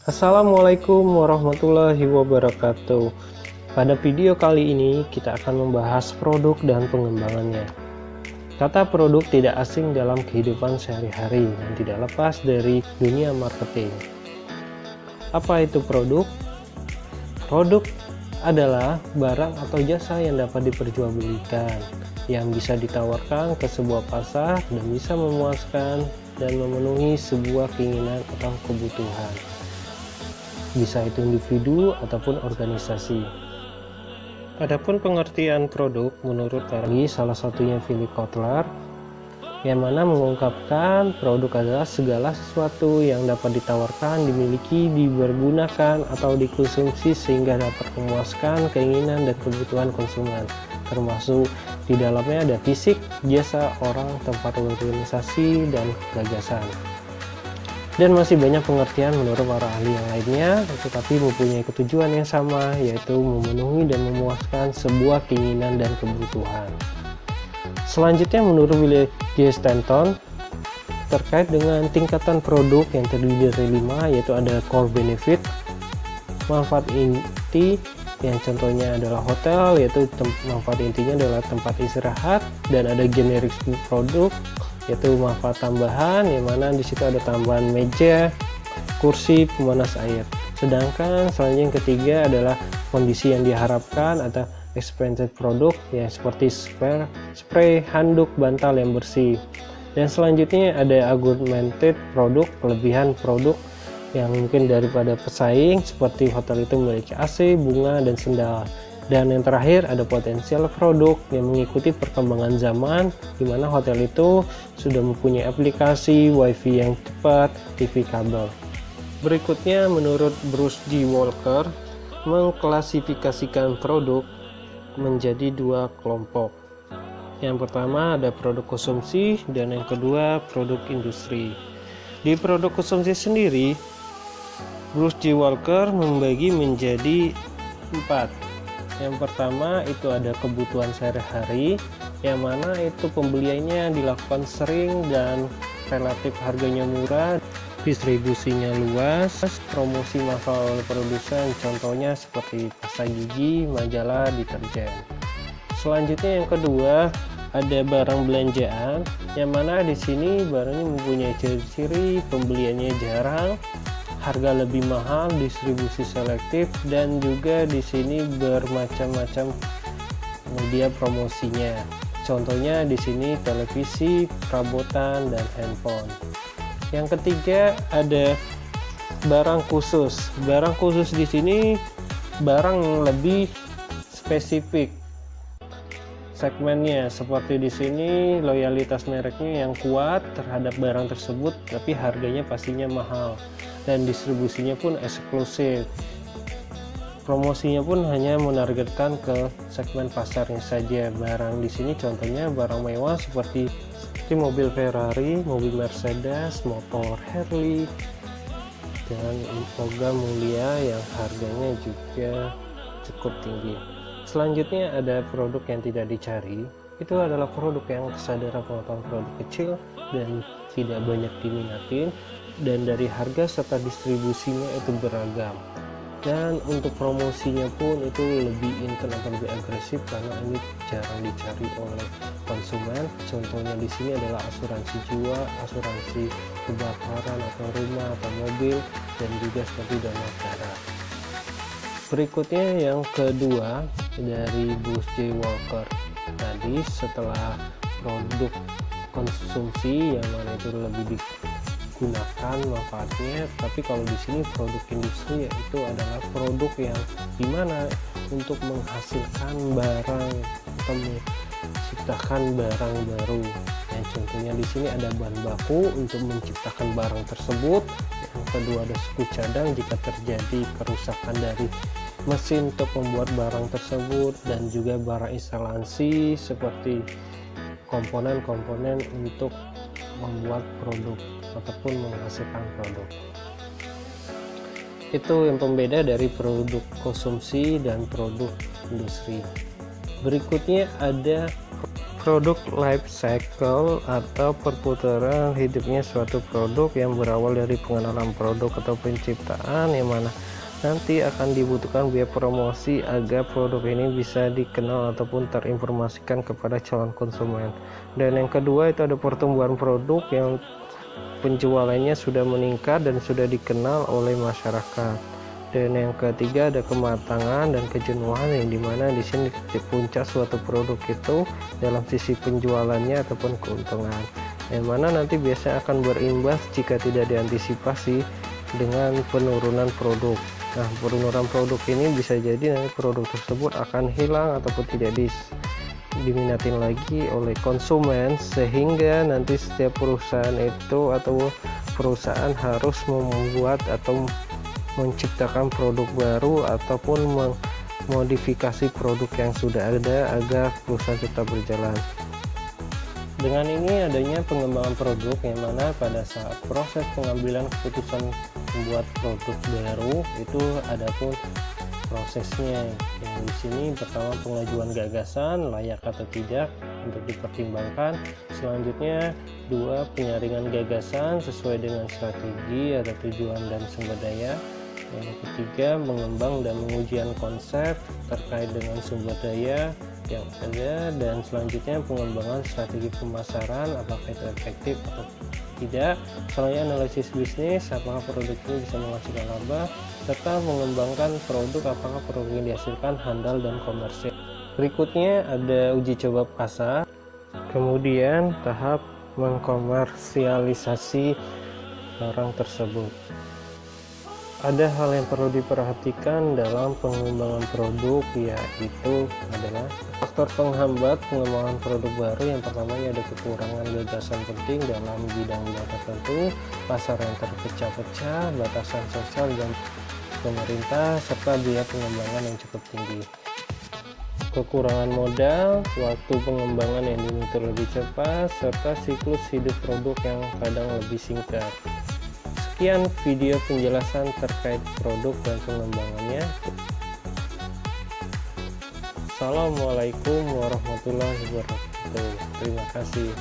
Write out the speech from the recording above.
Assalamualaikum warahmatullahi wabarakatuh. Pada video kali ini kita akan membahas produk dan pengembangannya. Kata produk tidak asing dalam kehidupan sehari-hari dan tidak lepas dari dunia marketing. Apa itu produk? Produk adalah barang atau jasa yang dapat diperjualbelikan, yang bisa ditawarkan ke sebuah pasar dan bisa memuaskan dan memenuhi sebuah keinginan atau kebutuhan. Bisa itu individu ataupun organisasi. Adapun pengertian produk menurut salah satunya Philip Kotler, yang mana mengungkapkan produk adalah segala sesuatu yang dapat ditawarkan, dimiliki, dipergunakan atau dikonsumsi sehingga dapat memuaskan keinginan dan kebutuhan konsumen, termasuk di dalamnya ada fisik, jasa, orang, tempat, organisasi, dan gagasan. Dan masih banyak pengertian menurut para ahli yang lainnya, tetapi mempunyai ketujuan yang sama, yaitu memenuhi dan memuaskan sebuah keinginan dan kebutuhan. Selanjutnya menurut William J. Stanton, terkait dengan tingkatan produk yang terdiri dari 5, yaitu ada core benefit, manfaat inti, yang contohnya adalah hotel, yaitu manfaat intinya adalah tempat istirahat, dan ada generic produk, yaitu manfaat tambahan, yang mana di situ ada tambahan meja, kursi, pemanas air. Sedangkan selanjutnya yang ketiga adalah kondisi yang diharapkan atau expanded produk, yang seperti spray, handuk, bantal yang bersih. Dan selanjutnya ada augmented produk, kelebihan produk yang mungkin daripada pesaing, seperti hotel itu memiliki AC, bunga, dan sendal. Dan yang terakhir ada potensial produk yang mengikuti perkembangan zaman, di mana hotel itu sudah mempunyai aplikasi wifi yang cepat, TV kabel. Berikutnya menurut Bruce G. Walker mengklasifikasikan produk menjadi 2 kelompok. Yang pertama ada produk konsumsi dan yang kedua produk industri. Di produk konsumsi sendiri, Bruce G. Walker membagi menjadi 4. Yang pertama itu ada kebutuhan sehari-hari, yang mana itu pembeliannya dilakukan sering dan relatif harganya murah, distribusinya luas, promosi massal oleh produsen, contohnya seperti pasta gigi, majalah, deterjen. Selanjutnya yang kedua ada barang belanjaan, yang mana di sini barangnya mempunyai ciri-ciri pembeliannya jarang, harga lebih mahal, distribusi selektif, dan juga di sini bermacam-macam media promosinya. Contohnya di sini televisi, perabotan, dan handphone. Yang ketiga ada barang khusus. Barang khusus di sini barang yang lebih spesifik segmennya, seperti di sini loyalitas mereknya yang kuat terhadap barang tersebut, tapi harganya pastinya mahal dan distribusinya pun eksklusif. Promosinya pun hanya menargetkan ke segmen pasarnya saja. Barang di sini contohnya barang mewah seperti mobil Ferrari, mobil Mercedes, motor Harley, dan logam mulia yang harganya juga cukup tinggi. Selanjutnya ada produk yang tidak dicari. Itu adalah produk yang kesadaran pengetahuan produk kecil dan tidak banyak diminatin, dan dari harga serta distribusinya itu beragam, dan untuk promosinya pun itu lebih intens atau lebih agresif karena ini jarang dicari oleh konsumen. Contohnya di sini adalah asuransi jiwa, asuransi kebakaran atau rumah atau mobil, dan juga seperti dana darurat. Berikutnya yang kedua dari Bruce J. Walker, tadi setelah produk konsumsi yang mana itu lebih digunakan manfaatnya, tapi kalau di sini produk industri yaitu adalah produk yang dimana untuk menghasilkan barang atau menciptakan barang baru. Yang contohnya di sini ada bahan baku untuk menciptakan barang tersebut. Yang kedua ada suku cadang jika terjadi kerusakan dari mesin untuk membuat barang tersebut, dan juga barang instalasi seperti komponen-komponen untuk membuat produk ataupun menghasilkan produk. Itu yang pembeda dari produk konsumsi dan produk industri. Berikutnya ada Produk life cycle atau perputaran hidupnya suatu produk yang berawal dari pengenalan produk atau penciptaan, yang mana nanti akan dibutuhkan biaya promosi agar produk ini bisa dikenal ataupun terinformasikan kepada calon konsumen. Dan yang kedua itu ada pertumbuhan produk yang penjualannya sudah meningkat dan sudah dikenal oleh masyarakat. Dan yang ketiga ada kematangan dan kejenuhan, yang dimana di sini titik puncak suatu produk itu dalam sisi penjualannya ataupun keuntungan, yang mana nanti biasanya akan berimbas jika tidak diantisipasi dengan penurunan produk. Nah, penurunan produk ini bisa jadi nanti produk tersebut akan hilang ataupun tidak diminatin lagi oleh konsumen, sehingga nanti setiap perusahaan itu atau perusahaan harus membuat atau menciptakan produk baru ataupun memodifikasi produk yang sudah ada agar perusahaan tetap berjalan. Dengan ini adanya pengembangan produk, yang mana pada saat proses pengambilan keputusan membuat produk baru itu ada pun prosesnya, yang di sini pertama pengajuan gagasan layak atau tidak untuk dipertimbangkan. Selanjutnya dua, penyaringan gagasan sesuai dengan strategi atau tujuan dan sumber daya. Yang ketiga, mengembang dan mengujian konsep terkait dengan sumber daya yang ada. Dan selanjutnya pengembangan strategi pemasaran, apakah itu efektif atau tidak. Selanjutnya analisis bisnis, apakah produk ini bisa menghasilkan laba, serta mengembangkan produk, apakah produk yang dihasilkan handal dan komersil. Berikutnya ada uji coba pasar, kemudian tahap mengkomersialisasi barang tersebut. Ada hal yang perlu diperhatikan dalam pengembangan produk, yaitu adalah faktor penghambat pengembangan produk baru. Yang pertamanya ada kekurangan gagasan penting dalam bidang-bidang tertentu, pasar yang terpecah-pecah, batasan sosial dan pemerintah, serta biaya pengembangan yang cukup tinggi. Kekurangan modal, waktu pengembangan yang dimiliki lebih cepat, serta siklus hidup produk yang kadang lebih singkat. Sekian video penjelasan terkait produk dan pengembangannya. Assalamualaikum warahmatullahi wabarakatuh. Terima kasih.